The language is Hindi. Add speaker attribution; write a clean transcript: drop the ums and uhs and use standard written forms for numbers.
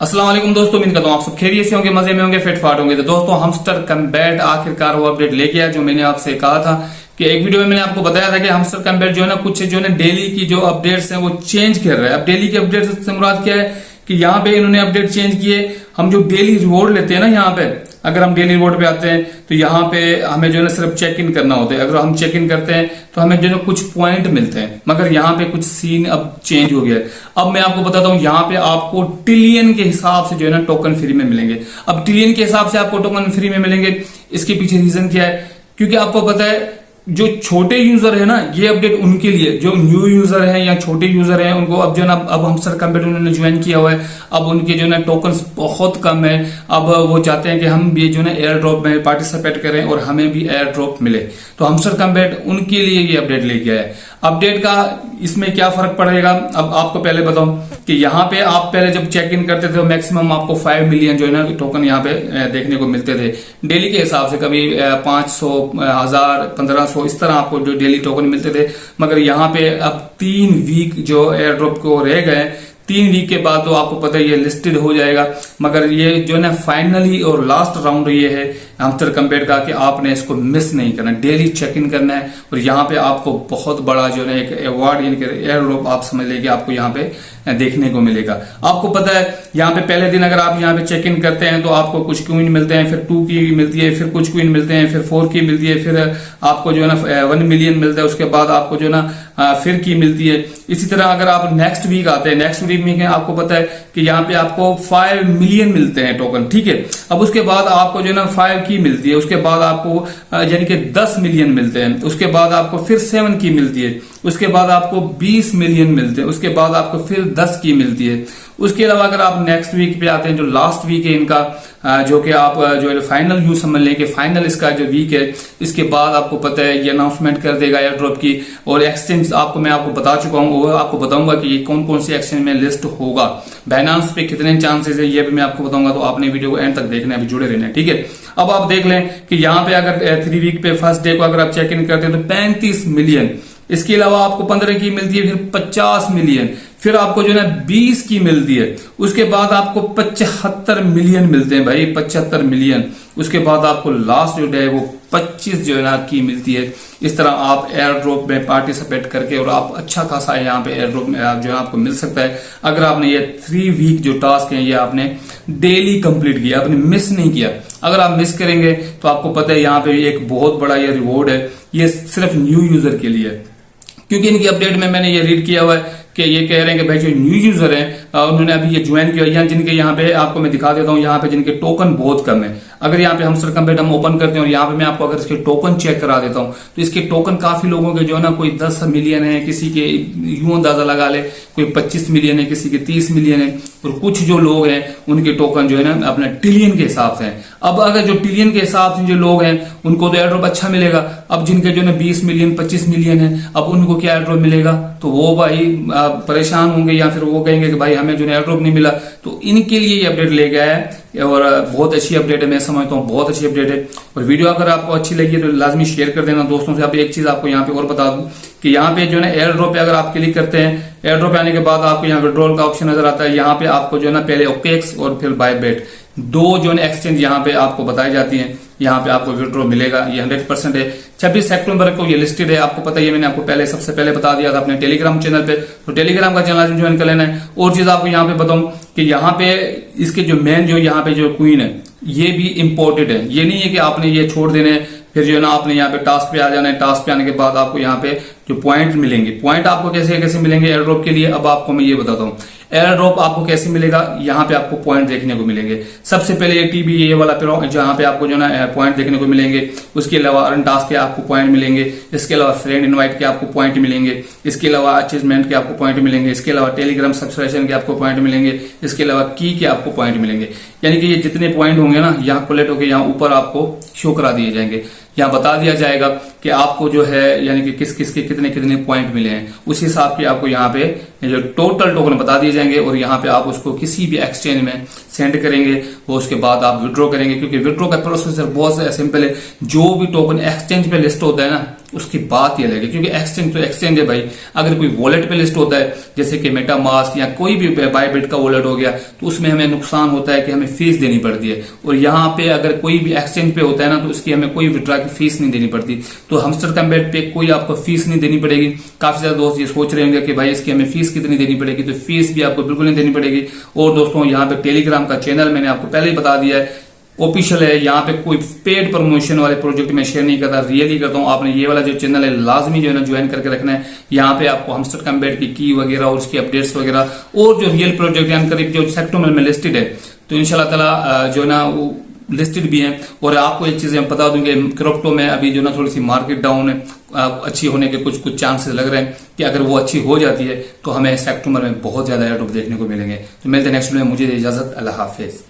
Speaker 1: अस्सलाम वालेकुम दोस्तों, उम्मीद करता हूँ आप सब खैरियत से होंगे, मजे में होंगे, फिटफाट होंगे। तो दोस्तों हमस्टर कम्बैट आखिरकार वो अपडेट लेके आया जो मैंने आपसे कहा था कि एक वीडियो में मैंने आपको बताया था कि हमस्टर कम्बैट जो है ना कुछ जो है ना डेली की जो अपडेट्स हैं वो चेंज कर रहा है। अब डेली की अपडेट्स से मुराद क्या है कि यहाँ पे इन्होंने अपडेट चेंज किए। हम जो डेली रिवॉर्ड लेते हैं ना, यहाँ पे अगर हम डेली रिवॉर्ड पे आते हैं तो यहाँ पे हमें जो है ना सिर्फ चेक इन करना होता है। अगर हम चेक इन करते हैं तो हमें जो है ना कुछ पॉइंट मिलते हैं, मगर यहाँ पे कुछ सीन अब चेंज हो गया है। अब मैं आपको बताता हूँ, यहाँ पे आपको ट्रिलियन के हिसाब से जो है ना टोकन फ्री में मिलेंगे। अब ट्रिलियन के हिसाब से आपको टोकन फ्री में मिलेंगे, इसके पीछे रीजन क्या है? क्योंकि आपको पता है जो छोटे यूजर है ना, ये अपडेट उनके लिए, जो न्यू यूजर है या छोटे यूजर है उनको अब जो है ना अब हमस्टर कम्बैट उन्होंने ज्वाइन किया हुआ है। अब उनके जो है ना टोकन्स बहुत कम है। अब वो चाहते हैं कि हम भी जो है ना एयर ड्रॉप में पार्टिसिपेट करें और हमें भी एयर ड्रॉप मिले। तो हमस्टर कम्बैट उनके लिए ये अपडेट लेके आया है। अपडेट का इसमें क्या फर्क पड़ेगा अब आपको पहले बताऊं कि यहाँ पे आप पहले जब चेक इन करते थे तो मैक्सिमम आपको 5 मिलियन जो है ना टोकन यहाँ पे देखने को मिलते थे डेली के हिसाब से। कभी 500, 1000, 1500 इस तरह आपको जो डेली टोकन मिलते थे। मगर यहाँ पे अब 3 वीक जो एयर ड्रॉप को रह गए, 3 वीक के बाद तो आपको पता है ये लिस्टेड हो जाएगा। मगर ये जो है ना फाइनली और लास्ट राउंड ये है हमस्टर कम्बैट का कि आपने इसको मिस नहीं करना, डेली चेक इन करना है। और यहाँ पे आपको बहुत बड़ा जो है एक अवार्ड यानी कि एयर ड्रॉप आप समझ लीजिए आपको यहाँ पे देखने को मिलेगा। आपको पता है यहाँ पे पहले दिन अगर आप यहाँ पे चेक इन करते हैं तो आपको कुछ क्वीन मिलते हैं, फिर 2 की मिलती है, फिर कुछ क्वीन मिलते हैं, फिर 4 की मिलती है, फिर आपको जो है ना 1 मिलियन मिलता है, उसके बाद आपको जो है ना फिर की मिलती है। इसी तरह अगर आप नेक्स्ट वीक आते हैं, नेक्स्ट वीक में आपको पता है कि यहाँ पे आपको 5 मिलियन मिलते हैं टोकन, ठीक है। अब उसके बाद आपको जो है ना 5 की मिलती है, उसके बाद आपको यानी कि 10 मिलियन मिलते हैं, उसके बाद आपको फिर 7 की मिलती है, उसके बाद आपको 20 मिलियन मिलते हैं, उसके बाद आपको फिर 10 की मिलती है। उसके अलावा अगर आप नेक्स्ट वीक पे आते हैं, जो लास्ट वीक है इनका, जो कि आप जो है फाइनल यूज समझ लें कि फाइनल इसका जो वीक है, इसके बाद आपको पता है ये अनाउंसमेंट कर देगा एयर ड्रॉप की। और एक्सचेंज मैं आपको बता चुका हूँ, वो आपको बताऊंगा कि ये कौन कौन सी एक्सचेंज में लिस्ट होगा, बाइनेंस पे कितने चांसेस है ये भी मैं आपको बताऊंगा। तो आपने वीडियो को एंड तक देखना है, अभी जुड़े रहना है, ठीक है। अब आप देख लें कि यहाँ पे अगर 3 वीक पे फर्स्ट डे को अगर आप चेक इन करते हैं तो 35 मिलियन, इसके अलावा आपको 15 की मिलती है, फिर 50 मिलियन, फिर आपको जो है ना 20 की मिलती है, उसके बाद आपको 75 मिलियन मिलते हैं भाई, 75 मिलियन। उसके बाद आपको लास्ट जो डे है वो 25 जो है ना की मिलती है। इस तरह आप एयर ड्रॉप में पार्टिसिपेट करके और आप अच्छा खासा यहाँ पे एयर ड्रॉप में जो है आपको मिल सकता है अगर आपने ये 3 वीक जो टास्क है ये आपने डेली कंप्लीट किया, आपने मिस नहीं किया। अगर आप मिस करेंगे तो आपको पता है यहाँ पे एक बहुत बड़ा ये रिवॉर्ड है, ये सिर्फ न्यू यूजर के लिए है। क्योंकि इनकी अपडेट में मैंने ये रीड किया हुआ है कि ये कह रहे हैं कि भाई जो न्यू यूजर हैं उन्होंने अभी ये ज्वाइन किया, या जिनके यहाँ पे आपको मैं दिखा देता हूँ, यहाँ पे जिनके टोकन बहुत कम है। अगर यहाँ पे हमस्टर कम्बैट हम ओपन करते हैं और यहाँ पे मैं आपको अगर इसके टोकन चेक करा देता हूँ तो इसके टोकन काफी लोगों के जो है ना कोई 10 मिलियन है, किसी के यूं अंदाजा लगा ले कोई 25 मिलियन है, किसी के 30 मिलियन है, और कुछ जो लोग हैं उनके टोकन जो है ना अपना ट्रिलियन के हिसाब से है। अब अगर जो ट्रिलियन के हिसाब से जो लोग हैं उनको तो एयर ड्रॉप अच्छा मिलेगा। अब जिनके जो है 20 मिलियन 25 मिलियन है, अब उनको क्या एयर ड्रॉप मिलेगा? तो वो भाई परेशान होंगे या फिर वो कहेंगे कि भाई हमें जो एयर ड्रॉप नहीं मिला। तो इनके लिए ये अपडेट ले गया है और बहुत अच्छी अपडेट है, मैं समझता हूँ बहुत अच्छी अपडेट है। और वीडियो अगर आपको अच्छी लगी है तो लाजमी शेयर कर देना दोस्तों से। अब एक चीज आपको यहाँ पे और बता दूं कि यहाँ पे जो है ना एयर ड्रॉप पे अगर आप क्लिक करते हैं, एयर ड्रॉप आने के बाद आपको यहाँ विड्रॉल का ऑप्शन नजर आता है। यहाँ पे आपको जो है ना पहले ओकेक्स और फिर बायबेट, 2 जो है एक्सचेंज यहाँ पे आपको बताई जाती है। यहाँ पे आपको विड्रॉ मिलेगा, ये 100% है। 26 सितंबर को ये लिस्टेड है, आपको पता है, ये मैंने आपको पहले सबसे पहले बता दिया था अपने टेलीग्राम चैनल पे। तो टेलीग्राम का चैनल ज्वाइन कर लेना है। और चीज आपको यहाँ पे बताऊं कि यहाँ पे इसके जो मेन जो यहाँ पे जो क्वीन है ये भी इम्पोर्टेड है। ये नहीं है कि आपने ये छोड़ देने फिर जो है ना आपने यहाँ पे टास्क पे आ जाना है। टास्क पे आने के बाद आपको यहाँ पे जो पॉइंट मिलेंगे, पॉइंट आपको कैसे कैसे मिलेंगे एयर ड्रॉप के लिए, अब आपको मैं ये बताता हूँ। एयर ड्रॉप आपको कैसे मिलेगा, यहाँ पे आपको पॉइंट देखने को मिलेंगे। सबसे पहले ये टीबी ये वाला जहाँ पे आपको जो ना पॉइंट देखने को मिलेंगे। उसके अलावा अर्न टास्क के आपको पॉइंट मिलेंगे। इसके अलावा फ्रेंड इनवाइट के आपको पॉइंट मिलेंगे। इसके अलावा अचीवमेंट के आपको पॉइंट मिलेंगे। इसके अलावा टेलीग्राम सब्सक्रिप्शन के आपको पॉइंट मिलेंगे। इसके अलावा की के आपको पॉइंट मिलेंगे। यानी कि ये जितने पॉइंट होंगे ना यहाँ कलेक्ट होकर यहाँ ऊपर आपको शो करा दिए जाएंगे। यहाँ बता दिया जाएगा कि आपको जो है यानी कि किस किस के कितने कितने पॉइंट मिले हैं, उस हिसाब के आपको यहाँ पे जो टोटल टोकन बता दिए जाएंगे और यहाँ पे आप उसको किसी भी एक्सचेंज में सेंड करेंगे, वो उसके बाद आप विड्रॉ करेंगे। क्योंकि विड्रॉ का प्रोसेसर बहुत सिंपल है, जो भी टोकन एक्सचेंज पे लिस्ट होता है ना उसकी बात ये लगेगी, क्योंकि एक्सचेंज तो एक्सचेंज है भाई। अगर कोई वॉलेट पे लिस्ट होता है जैसे कि मेटामास्क या कोई भी बायबिट का वॉलेट हो गया, तो उसमें हमें नुकसान होता है कि हमें फीस देनी पड़ती है। और यहाँ पे अगर कोई भी एक्सचेंज पे होता है ना तो उसकी हमें कोई विड्रॉ की फीस नहीं देनी पड़ती। तो हमस्टर कम्बेट पे कोई आपको फीस नहीं देनी पड़ेगी। काफी ज्यादा दोस्त ये सोच रहे होंगे कि भाई इसकी हमें फीस कितनी देनी पड़ेगी, तो फीस भी आपको बिल्कुल नहीं देनी पड़ेगी। और दोस्तों यहाँ पे टेलीग्राम का चैनल मैंने आपको पहले ही बता दिया है, ऑफिशियल है। यहाँ पे कोई पेड प्रमोशन वाले प्रोजेक्ट में शेयर नहीं करता, रियली करता हूँ। आपने ये वाला जो चैनल है लाजमी जो है ना ज्वाइन करके रखना है। यहाँ पे आपको हमस्टर कम्बेट की वगैरह और उसकी अपडेट्स वगैरह और जो रियल प्रोजेक्ट यानी जो सेक्टोमल में लिस्टेड है, तो इंशाल्लाह ताला जो है ना वो लिस्टेड भी है। और आपको एक चीज बता दूं कि क्रिप्टो में अभी जो ना थोड़ी सी मार्केट डाउन है, अच्छी होने के कुछ चांसेस लग रहे हैं कि अगर वो अच्छी हो जाती है तो हमें सेक्टोमल में बहुत ज्यादा एयरड्रॉप देखने को मिलेंगे। तो मिलते हैं नेक्स्ट वीडियो में, मुझे इजाजत, अल्लाह हाफिज।